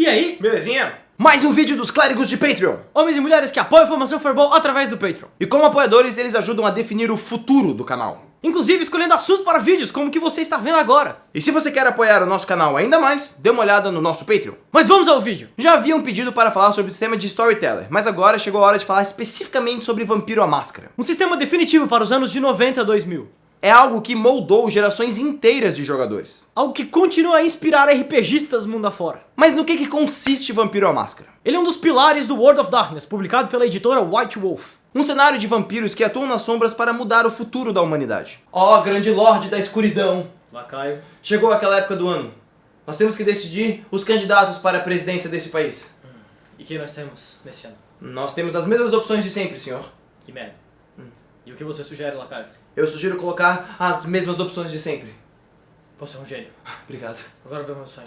aí? Belezinha? Mais um vídeo dos clérigos de Patreon. Homens e mulheres que apoiam a Formação Fireball através do Patreon. E como apoiadores, eles ajudam a definir o futuro do canal. Inclusive escolhendo assuntos para vídeos, como o que você está vendo agora. E se você quer apoiar o nosso canal ainda mais, dê uma olhada no nosso Patreon. Mas vamos ao vídeo. Já haviam pedido para falar sobre o sistema de Storyteller, mas agora chegou a hora de falar especificamente sobre Vampiro à Máscara. Um sistema definitivo para os anos de 90 a 2000. É algo que moldou gerações inteiras de jogadores. Algo que continua a inspirar RPGistas mundo afora. Mas no que consiste Vampiro à Máscara? Ele é um dos pilares do World of Darkness, publicado pela editora White Wolf. Um cenário de vampiros que atuam nas sombras para mudar o futuro da humanidade. Ó, grande lorde da escuridão. Lacaio. Chegou aquela época do ano. Nós temos que decidir os candidatos para a presidência desse país. E quem nós temos nesse ano? Nós temos as mesmas opções de sempre, senhor. Que merda. E o que você sugere, Lacaio? Eu sugiro colocar as mesmas opções de sempre. Você é um gênio. Obrigado. Agora vê o meu sonho.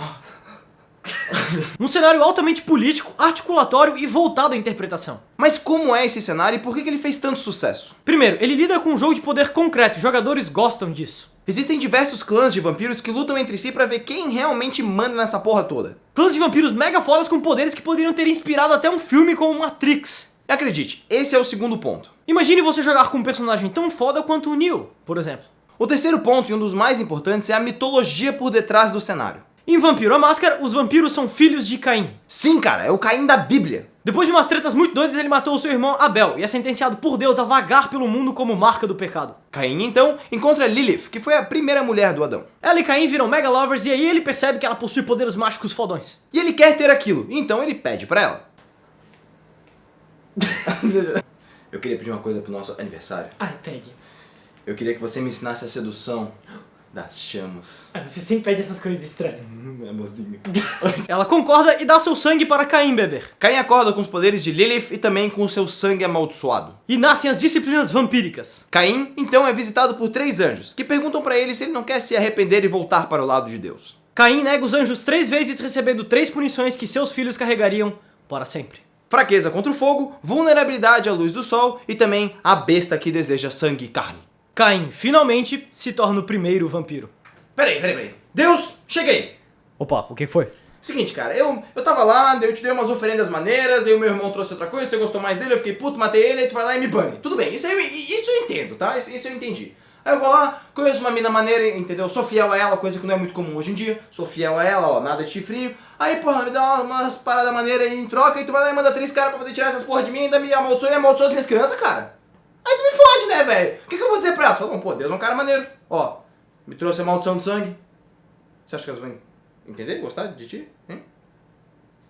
Um cenário altamente político, articulatório e voltado à interpretação. Mas como é esse cenário e por que ele fez tanto sucesso? Primeiro, ele lida com um jogo de poder concreto, os jogadores gostam disso. Existem diversos clãs de vampiros que lutam entre si pra ver quem realmente manda nessa porra toda. Clãs de vampiros mega fodas com poderes que poderiam ter inspirado até um filme como Matrix. E acredite, esse é o segundo ponto. Imagine você jogar com um personagem tão foda quanto o Neo, por exemplo. O terceiro ponto, e um dos mais importantes, é a mitologia por detrás do cenário. Em Vampiro à Máscara, os vampiros são filhos de Caim. Sim, cara, é o Caim da Bíblia. Depois de umas tretas muito doidas, ele matou o seu irmão Abel e é sentenciado por Deus a vagar pelo mundo como marca do pecado. Caim, então, encontra Lilith, que foi a primeira mulher do Adão. Ela e Caim viram mega lovers e aí ele percebe que ela possui poderes mágicos fodões. E ele quer ter aquilo, então ele pede pra ela. Eu queria pedir uma coisa pro nosso aniversário. Ai, pede. Eu queria que você me ensinasse a sedução das chamas. Você sempre pede essas coisas estranhas. Amorzinho. Ela concorda e dá seu sangue para Caim beber. Caim acorda com os poderes de Lilith e também com o seu sangue amaldiçoado. E nascem as disciplinas vampíricas. Caim, então, é visitado por 3 anjos, que perguntam pra ele se ele não quer se arrepender e voltar para o lado de Deus. Caim nega os anjos 3 vezes, recebendo 3 punições que seus filhos carregariam para sempre. Fraqueza contra o fogo, vulnerabilidade à luz do sol e também a besta que deseja sangue e carne. Caim, finalmente, se torna o primeiro vampiro. Peraí. Deus, cheguei! Opa, o que foi? Seguinte, cara, eu tava lá, eu te dei umas oferendas maneiras, aí o meu irmão trouxe outra coisa, você gostou mais dele, eu fiquei puto, matei ele, aí tu vai lá e me bane. Tudo bem, isso eu entendo, tá? Isso eu entendi. Aí eu vou lá, conheço uma mina maneira, entendeu? Sou fiel a ela, coisa que não é muito comum hoje em dia. Sou fiel a ela, ó, nada de chifrinho. Aí, porra, ela me dá umas paradas maneiras em troca, e tu vai lá e manda 3 caras pra poder tirar essas porra de mim, ainda me amaldiçoa e amaldiçoa as minhas crianças, cara. Aí tu me fode, né, velho? O que eu vou dizer pra elas? Falam, pô, Deus é um cara maneiro. Ó, me trouxe a maldição do sangue. Você acha que elas vão entender? Gostar de ti? Hein?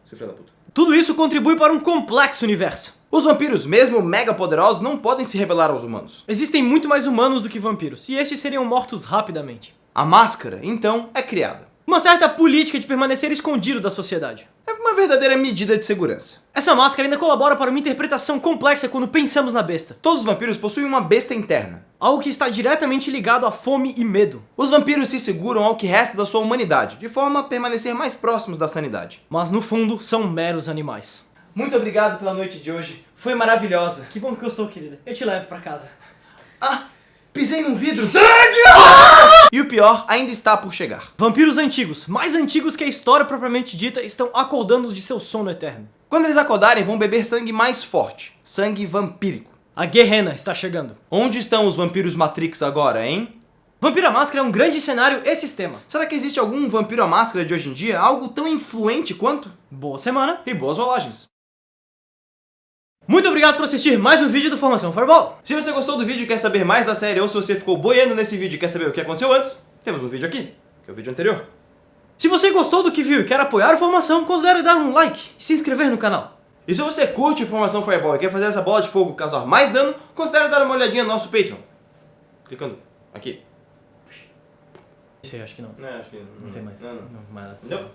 Seu filho da puta. Tudo isso contribui para um complexo universo. Os vampiros, mesmo mega poderosos, não podem se revelar aos humanos. Existem muito mais humanos do que vampiros, e estes seriam mortos rapidamente. A máscara, então, é criada. Uma certa política de permanecer escondido da sociedade. É uma verdadeira medida de segurança. Essa máscara ainda colabora para uma interpretação complexa quando pensamos na besta. Todos os vampiros possuem uma besta interna. Algo que está diretamente ligado à fome e medo. Os vampiros se seguram ao que resta da sua humanidade, de forma a permanecer mais próximos da sanidade. Mas no fundo, são meros animais. Muito obrigado pela noite de hoje. Foi maravilhosa. Que bom que gostou, querida. Eu te levo pra casa. Ah, pisei num vidro. Sangue! E o pior ainda está por chegar. Vampiros antigos, mais antigos que a história propriamente dita, estão acordando de seu sono eterno. Quando eles acordarem, vão beber sangue mais forte. Sangue vampírico. A Gehenna está chegando. Onde estão os vampiros Matrix agora, hein? Vampiro à Máscara é um grande cenário e sistema. Será que existe algum vampiro à máscara de hoje em dia? Algo tão influente quanto? Boa semana. E boas rolagens. Muito obrigado por assistir mais um vídeo do Formação Fireball. Se você gostou do vídeo e quer saber mais da série, ou se você ficou boiando nesse vídeo e quer saber o que aconteceu antes, temos um vídeo aqui, que é o vídeo anterior. Se você gostou do que viu e quer apoiar a Formação, considere dar um like e se inscrever no canal. E se você curte Formação Fireball e quer fazer essa bola de fogo causar mais dano, considere dar uma olhadinha no nosso Patreon. Clicando aqui. Isso aí, acho que não. Não, acho que Não tem mais. Não. Não, mais nada. Não.